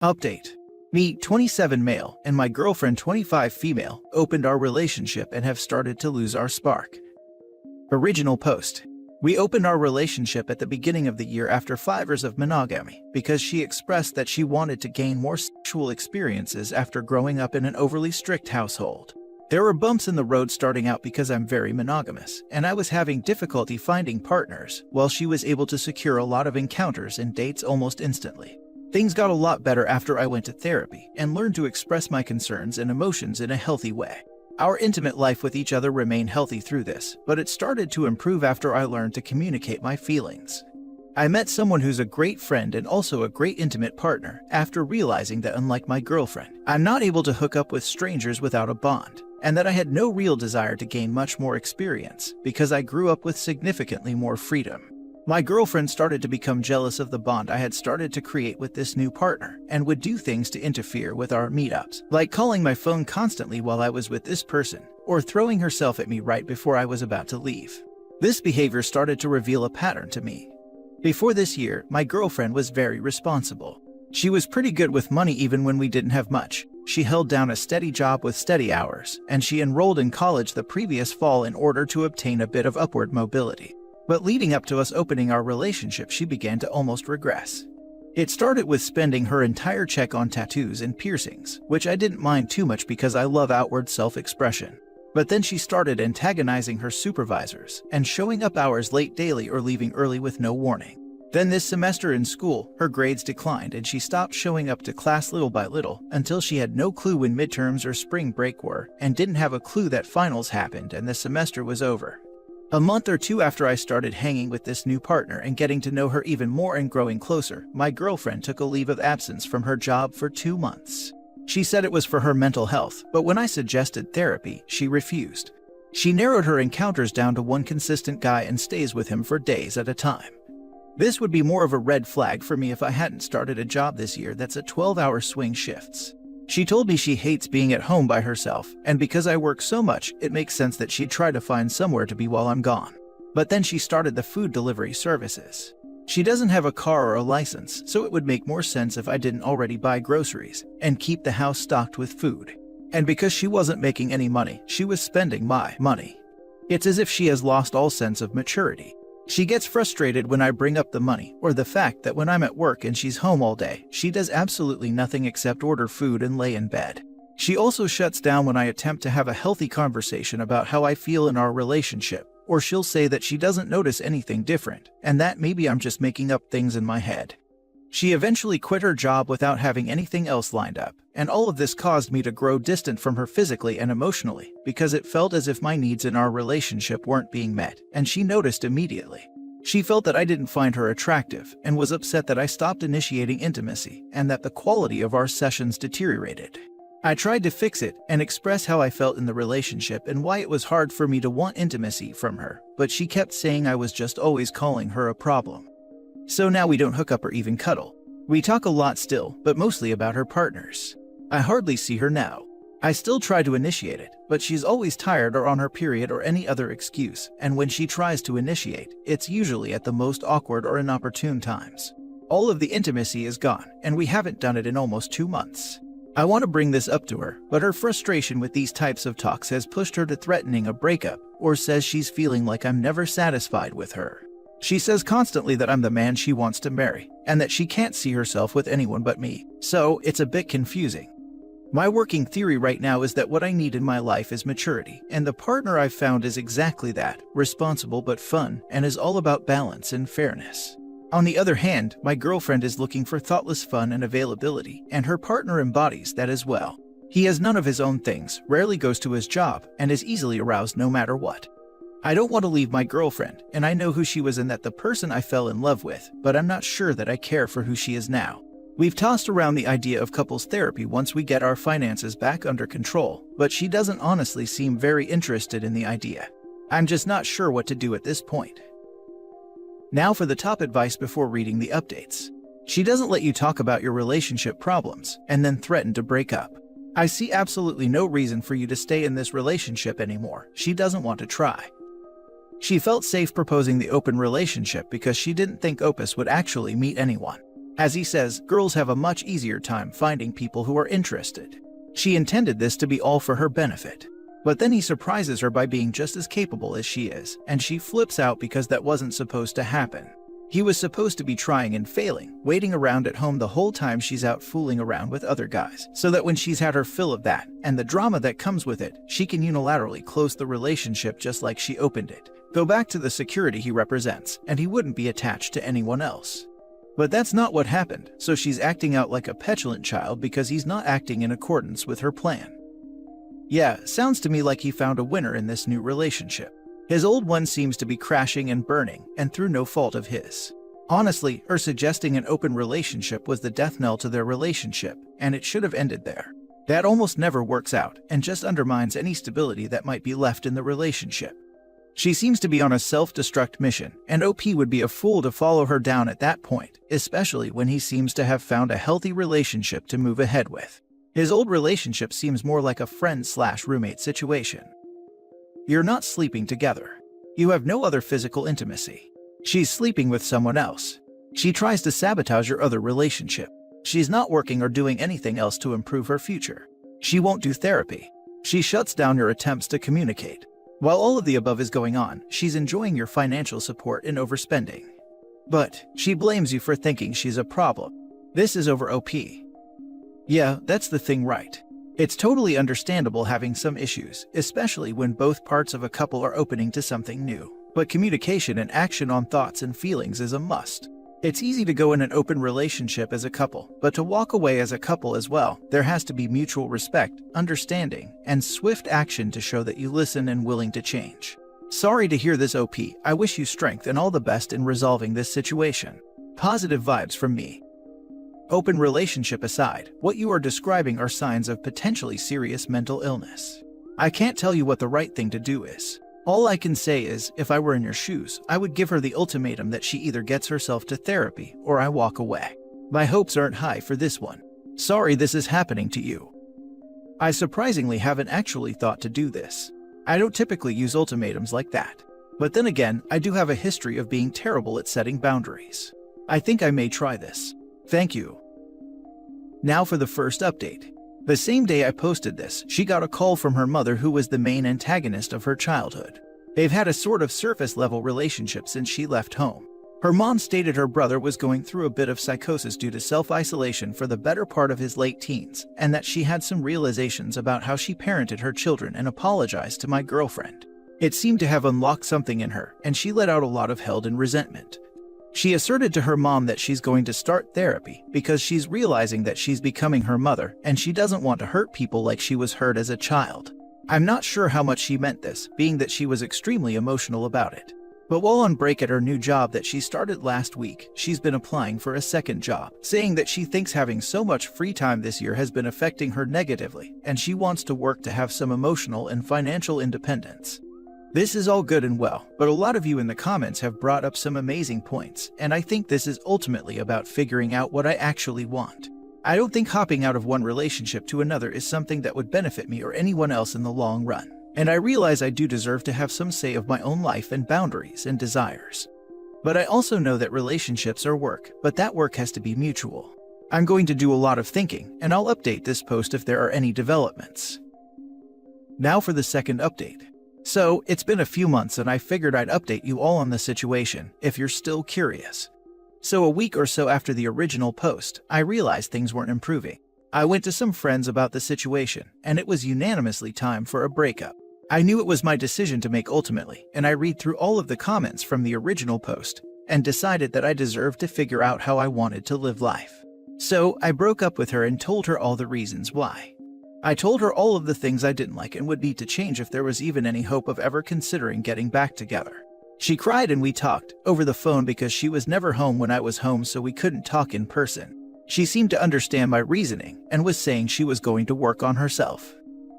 Update. Me, 27 male, and my girlfriend, 25 female, opened our relationship and have started to lose our spark. Original post. We opened our relationship at the beginning of the year after 5 years of monogamy because she expressed that she wanted to gain more sexual experiences after growing up in an overly strict household. There were bumps in the road starting out because I'm very monogamous, and I was having difficulty finding partners, while she was able to secure a lot of encounters and dates almost instantly. Things got a lot better after I went to therapy and learned to express my concerns and emotions in a healthy way. Our intimate life with each other remained healthy through this, but it started to improve after I learned to communicate my feelings. I met someone who's a great friend and also a great intimate partner after realizing that unlike my girlfriend, I'm not able to hook up with strangers without a bond, and that I had no real desire to gain much more experience because I grew up with significantly more freedom. My girlfriend started to become jealous of the bond I had started to create with this new partner and would do things to interfere with our meetups, like calling my phone constantly while I was with this person, or throwing herself at me right before I was about to leave. This behavior started to reveal a pattern to me. Before this year, my girlfriend was very responsible. She was pretty good with money even when we didn't have much. She held down a steady job with steady hours, and she enrolled in college the previous fall in order to obtain a bit of upward mobility. But leading up to us opening our relationship, she began to almost regress. It started with spending her entire check on tattoos and piercings, which I didn't mind too much because I love outward self-expression. But then she started antagonizing her supervisors and showing up hours late daily or leaving early with no warning. Then this semester in school, her grades declined and she stopped showing up to class little by little until she had no clue when midterms or spring break were and didn't have a clue that finals happened and the semester was over. A month or two after I started hanging with this new partner and getting to know her even more and growing closer, my girlfriend took a leave of absence from her job for 2 months. She said it was for her mental health, but when I suggested therapy, she refused. She narrowed her encounters down to one consistent guy and stays with him for days at a time. This would be more of a red flag for me if I hadn't started a job this year that's at 12-hour swing shifts. She told me she hates being at home by herself, and because I work so much, it makes sense that she'd try to find somewhere to be while I'm gone. But then she started the food delivery services. She doesn't have a car or a license, so it would make more sense if I didn't already buy groceries and keep the house stocked with food. And because she wasn't making any money, she was spending my money. It's as if she has lost all sense of maturity. She gets frustrated when I bring up the money, or the fact that when I'm at work and she's home all day, she does absolutely nothing except order food and lay in bed. She also shuts down when I attempt to have a healthy conversation about how I feel in our relationship, or she'll say that she doesn't notice anything different, and that maybe I'm just making up things in my head. She eventually quit her job without having anything else lined up, and all of this caused me to grow distant from her physically and emotionally because it felt as if my needs in our relationship weren't being met, and she noticed immediately. She felt that I didn't find her attractive and was upset that I stopped initiating intimacy and that the quality of our sessions deteriorated. I tried to fix it and express how I felt in the relationship and why it was hard for me to want intimacy from her, but she kept saying I was just always calling her a problem. So now we don't hook up or even cuddle. We talk a lot still, but mostly about her partners. I hardly see her now. I still try to initiate it, but she's always tired or on her period or any other excuse, and when she tries to initiate, it's usually at the most awkward or inopportune times. All of the intimacy is gone, and we haven't done it in almost 2 months. I want to bring this up to her, but her frustration with these types of talks has pushed her to threatening a breakup, or says she's feeling like I'm never satisfied with her. She says constantly that I'm the man she wants to marry, and that she can't see herself with anyone but me, so it's a bit confusing. My working theory right now is that what I need in my life is maturity, and the partner I've found is exactly that, responsible but fun, and is all about balance and fairness. On the other hand, my girlfriend is looking for thoughtless fun and availability, and her partner embodies that as well. He has none of his own things, rarely goes to his job, and is easily aroused no matter what. I don't want to leave my girlfriend, and I know who she was and that the person I fell in love with, but I'm not sure that I care for who she is now. We've tossed around the idea of couples therapy once we get our finances back under control, but she doesn't honestly seem very interested in the idea. I'm just not sure what to do at this point. Now for the top advice before reading the updates. She doesn't let you talk about your relationship problems and then threaten to break up. I see absolutely no reason for you to stay in this relationship anymore. She doesn't want to try. She felt safe proposing the open relationship because she didn't think Opus would actually meet anyone. As he says, girls have a much easier time finding people who are interested. She intended this to be all for her benefit. But then he surprises her by being just as capable as she is, and she flips out because that wasn't supposed to happen. He was supposed to be trying and failing, waiting around at home the whole time she's out fooling around with other guys, so that when she's had her fill of that, and the drama that comes with it, she can unilaterally close the relationship just like she opened it, go back to the security he represents, and he wouldn't be attached to anyone else. But that's not what happened, so she's acting out like a petulant child because he's not acting in accordance with her plan. Yeah, sounds to me like he found a winner in this new relationship. His old one seems to be crashing and burning, and through no fault of his. Honestly, her suggesting an open relationship was the death knell to their relationship, and it should have ended there. That almost never works out, and just undermines any stability that might be left in the relationship. She seems to be on a self-destruct mission, and OP would be a fool to follow her down at that point, especially when he seems to have found a healthy relationship to move ahead with. His old relationship seems more like a friend-slash-roommate situation. You're not sleeping together. You have no other physical intimacy. She's sleeping with someone else. She tries to sabotage your other relationship. She's not working or doing anything else to improve her future. She won't do therapy. She shuts down your attempts to communicate. While all of the above is going on, she's enjoying your financial support and overspending. But she blames you for thinking she's a problem. This is over OP. Yeah, that's the thing, right? It's totally understandable having some issues, especially when both parts of a couple are opening to something new. But communication and action on thoughts and feelings is a must. It's easy to go in an open relationship as a couple, but to walk away as a couple as well, there has to be mutual respect, understanding, and swift action to show that you listen and willing to change. Sorry to hear this, OP. I wish you strength and all the best in resolving this situation. Positive vibes from me. Open relationship aside, what you are describing are signs of potentially serious mental illness. I can't tell you what the right thing to do is. All I can say is, if I were in your shoes, I would give her the ultimatum that she either gets herself to therapy or I walk away. My hopes aren't high for this one. Sorry this is happening to you. I surprisingly haven't actually thought to do this. I don't typically use ultimatums like that. But then again, I do have a history of being terrible at setting boundaries. I think I may try this. Thank you. Now for the first update. The same day I posted this, she got a call from her mother, who was the main antagonist of her childhood. They've had a sort of surface-level relationship since she left home. Her mom stated her brother was going through a bit of psychosis due to self-isolation for the better part of his late teens, and that she had some realizations about how she parented her children and apologized to my girlfriend. It seemed to have unlocked something in her, and she let out a lot of held-in resentment. She asserted to her mom that she's going to start therapy because she's realizing that she's becoming her mother and she doesn't want to hurt people like she was hurt as a child. I'm not sure how much she meant this, being that she was extremely emotional about it. But while on break at her new job that she started last week, she's been applying for a second job, saying that she thinks having so much free time this year has been affecting her negatively, and she wants to work to have some emotional and financial independence. This is all good and well, but a lot of you in the comments have brought up some amazing points, and I think this is ultimately about figuring out what I actually want. I don't think hopping out of one relationship to another is something that would benefit me or anyone else in the long run, and I realize I do deserve to have some say of my own life and boundaries and desires. But I also know that relationships are work, but that work has to be mutual. I'm going to do a lot of thinking, and I'll update this post if there are any developments. Now for the second update. So, it's been a few months and I figured I'd update you all on the situation, if you're still curious. So a week or so after the original post, I realized things weren't improving. I went to some friends about the situation, and it was unanimously time for a breakup. I knew it was my decision to make ultimately, and I read through all of the comments from the original post, and decided that I deserved to figure out how I wanted to live life. So, I broke up with her and told her all the reasons why. I told her all of the things I didn't like and would need to change if there was even any hope of ever considering getting back together. She cried and we talked over the phone because she was never home when I was home, so we couldn't talk in person. She seemed to understand my reasoning and was saying she was going to work on herself.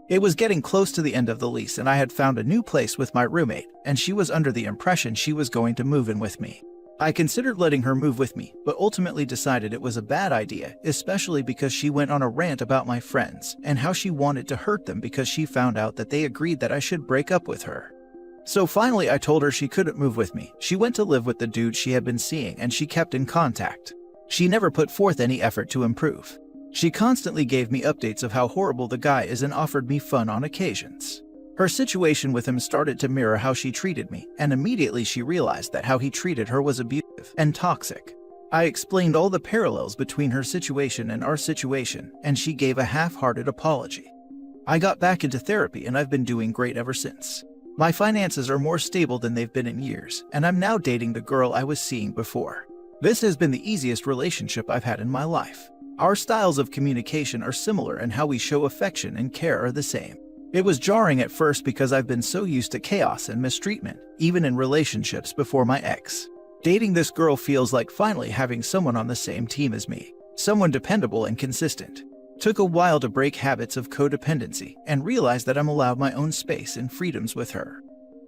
It was getting close to the end of the lease and I had found a new place with my roommate, and she was under the impression she was going to move in with me. I considered letting her move with me, but ultimately decided it was a bad idea, especially because she went on a rant about my friends and how she wanted to hurt them because she found out that they agreed that I should break up with her. So finally I told her she couldn't move with me. She went to live with the dude she had been seeing and she kept in contact. She never put forth any effort to improve. She constantly gave me updates of how horrible the guy is and offered me fun on occasions. Her situation with him started to mirror how she treated me, and immediately she realized that how he treated her was abusive and toxic. I explained all the parallels between her situation and our situation, and she gave a half-hearted apology. I got back into therapy and I've been doing great ever since. My finances are more stable than they've been in years, and I'm now dating the girl I was seeing before. This has been the easiest relationship I've had in my life. Our styles of communication are similar and how we show affection and care are the same. It was jarring at first because I've been so used to chaos and mistreatment, even in relationships before my ex. Dating this girl feels like finally having someone on the same team as me, someone dependable and consistent. Took a while to break habits of codependency and realize that I'm allowed my own space and freedoms with her.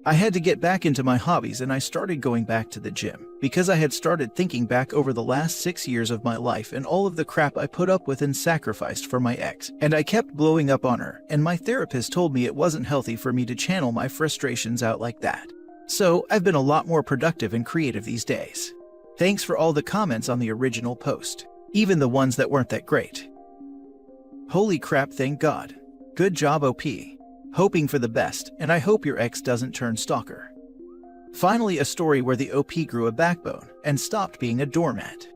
I had to get back into my hobbies and I started going back to the gym because I had started thinking back over the last 6 years of my life and all of the crap I put up with and sacrificed for my ex, and I kept blowing up on her, and my therapist told me it wasn't healthy for me to channel my frustrations out like that. So I've been a lot more productive and creative these days. Thanks for all the comments on the original post, even the ones that weren't that great. Holy crap, thank God. Good job, OP. Hoping for the best, and I hope your ex doesn't turn stalker. Finally, a story where the OP grew a backbone and stopped being a doormat.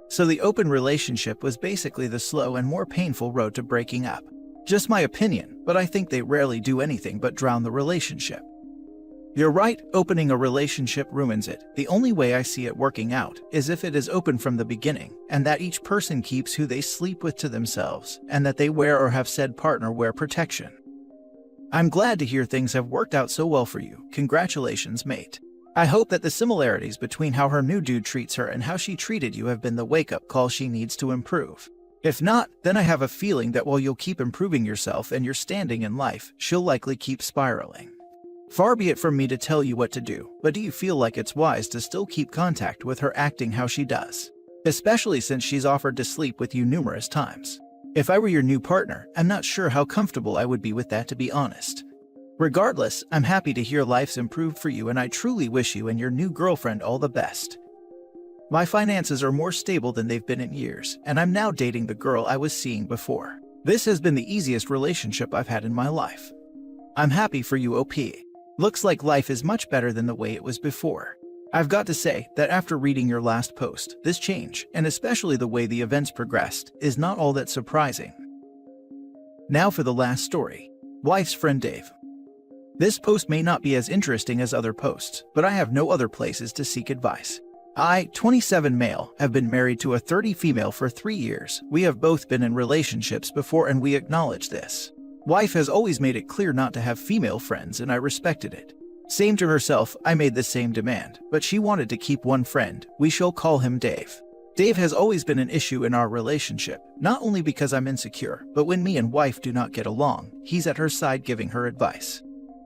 So the open relationship was basically the slow and more painful road to breaking up. Just my opinion, but I think they rarely do anything but drown the relationship. You're right, opening a relationship ruins it. The only way I see it working out is if it is open from the beginning, and that each person keeps who they sleep with to themselves, and that they wear or have said partner wear protection. I'm glad to hear things have worked out so well for you. Congratulations, mate. I hope that the similarities between how her new dude treats her and how she treated you have been the wake-up call she needs to improve. If not, then I have a feeling that while you'll keep improving yourself and your standing in life, she'll likely keep spiraling. Far be it from me to tell you what to do, but do you feel like it's wise to still keep contact with her acting how she does? Especially since she's offered to sleep with you numerous times. If I were your new partner, I'm not sure how comfortable I would be with that, to be honest. Regardless, I'm happy to hear life's improved for you and I truly wish you and your new girlfriend all the best. My finances are more stable than they've been in years, and I'm now dating the girl I was seeing before. This has been the easiest relationship I've had in my life. I'm happy for you, OP. Looks like life is much better than the way it was before. I've got to say that after reading your last post, this change, and especially the way the events progressed, is not all that surprising. Now for the last story. Wife's friend Dave. This post may not be as interesting as other posts, but I have no other places to seek advice. I, 27 male, have been married to a 30 female for 3 years. We have both been in relationships before and we acknowledge this. Wife has always made it clear not to have female friends and I respected it. Same to herself, I made the same demand, but she wanted to keep one friend. We shall call him Dave. Dave has always been an issue in our relationship, not only because I'm insecure, but when me and wife do not get along, he's at her side giving her advice.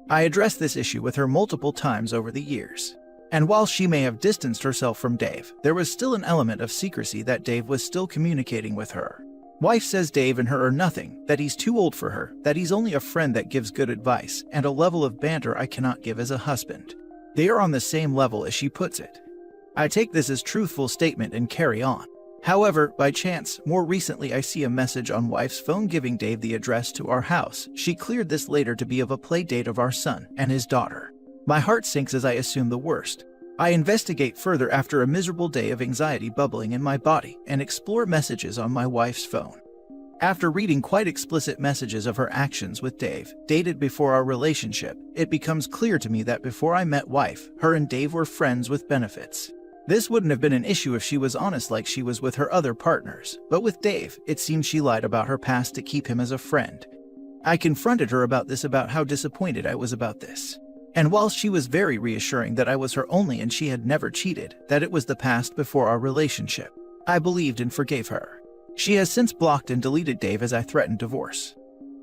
I addressed this issue with her multiple times over the years. And while she may have distanced herself from Dave, there was still an element of secrecy that Dave was still communicating with her. Wife says Dave and her are nothing, that he's too old for her, that he's only a friend that gives good advice, and a level of banter I cannot give as a husband. They are on the same level as she puts it. I take this as truthful statement and carry on. However, by chance, more recently I see a message on wife's phone giving Dave the address to our house. She cleared this later to be of a play date of our son and his daughter. My heart sinks as I assume the worst. I investigate further after a miserable day of anxiety bubbling in my body and explore messages on my wife's phone. After reading quite explicit messages of her actions with Dave, dated before our relationship, it becomes clear to me that before I met wife, her and Dave were friends with benefits. This wouldn't have been an issue if she was honest like she was with her other partners, but with Dave, it seems she lied about her past to keep him as a friend. I confronted her about this, about how disappointed I was about this. And while she was very reassuring that I was her only and she had never cheated, that it was the past before our relationship, I believed and forgave her. She has since blocked and deleted Dave as I threatened divorce.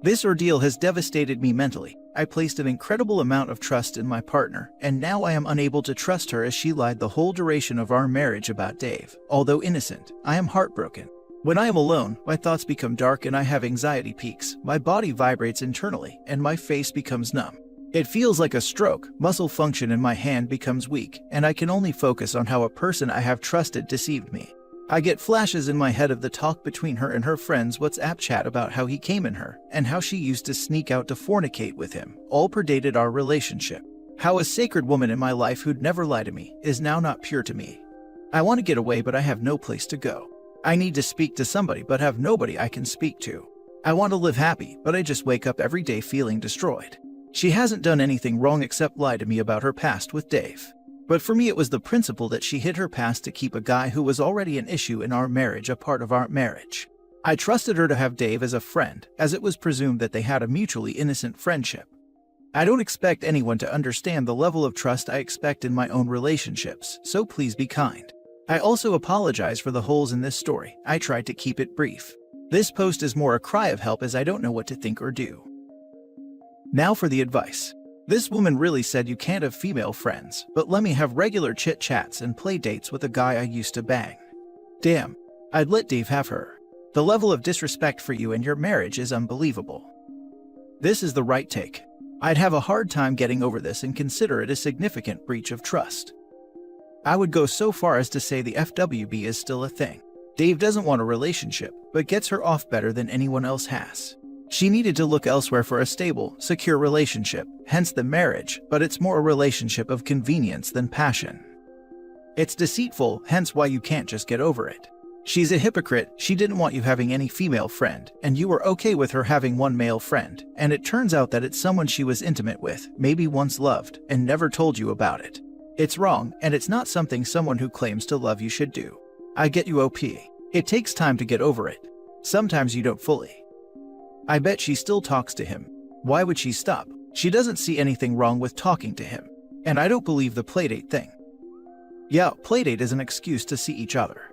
This ordeal has devastated me mentally. I placed an incredible amount of trust in my partner, and now I am unable to trust her as she lied the whole duration of our marriage about Dave. Although innocent, I am heartbroken. When I am alone, my thoughts become dark and I have anxiety peaks. My body vibrates internally and my face becomes numb. It feels like a stroke, muscle function in my hand becomes weak, and I can only focus on how a person I have trusted deceived me. I get flashes in my head of the talk between her and her friend's WhatsApp chat about how he came in her, and how she used to sneak out to fornicate with him, all predated our relationship. How a sacred woman in my life who'd never lie to me is now not pure to me. I want to get away, but I have no place to go. I need to speak to somebody but have nobody I can speak to. I want to live happy, but I just wake up every day feeling destroyed. She hasn't done anything wrong except lie to me about her past with Dave. But for me it was the principle that she hid her past to keep a guy who was already an issue in our marriage a part of our marriage. I trusted her to have Dave as a friend, as it was presumed that they had a mutually innocent friendship. I don't expect anyone to understand the level of trust I expect in my own relationships, so please be kind. I also apologize for the holes in this story. I tried to keep it brief. This post is more a cry of help as I don't know what to think or do. Now for the advice. This woman really said you can't have female friends, but let me have regular chit-chats and play dates with a guy I used to bang. Damn, I'd let Dave have her. The level of disrespect for you and your marriage is unbelievable. This is the right take. I'd have a hard time getting over this and consider it a significant breach of trust. I would go so far as to say the FWB is still a thing. Dave doesn't want a relationship, but gets her off better than anyone else has. She needed to look elsewhere for a stable, secure relationship, hence the marriage, but it's more a relationship of convenience than passion. It's deceitful, hence why you can't just get over it. She's a hypocrite. She didn't want you having any female friend, and you were okay with her having one male friend, and it turns out that it's someone she was intimate with, maybe once loved, and never told you about it. It's wrong, and it's not something someone who claims to love you should do. I get you, OP. It takes time to get over it. Sometimes you don't fully. I bet she still talks to him. Why would she stop? She doesn't see anything wrong with talking to him. And I don't believe the playdate thing. Yeah, playdate is an excuse to see each other.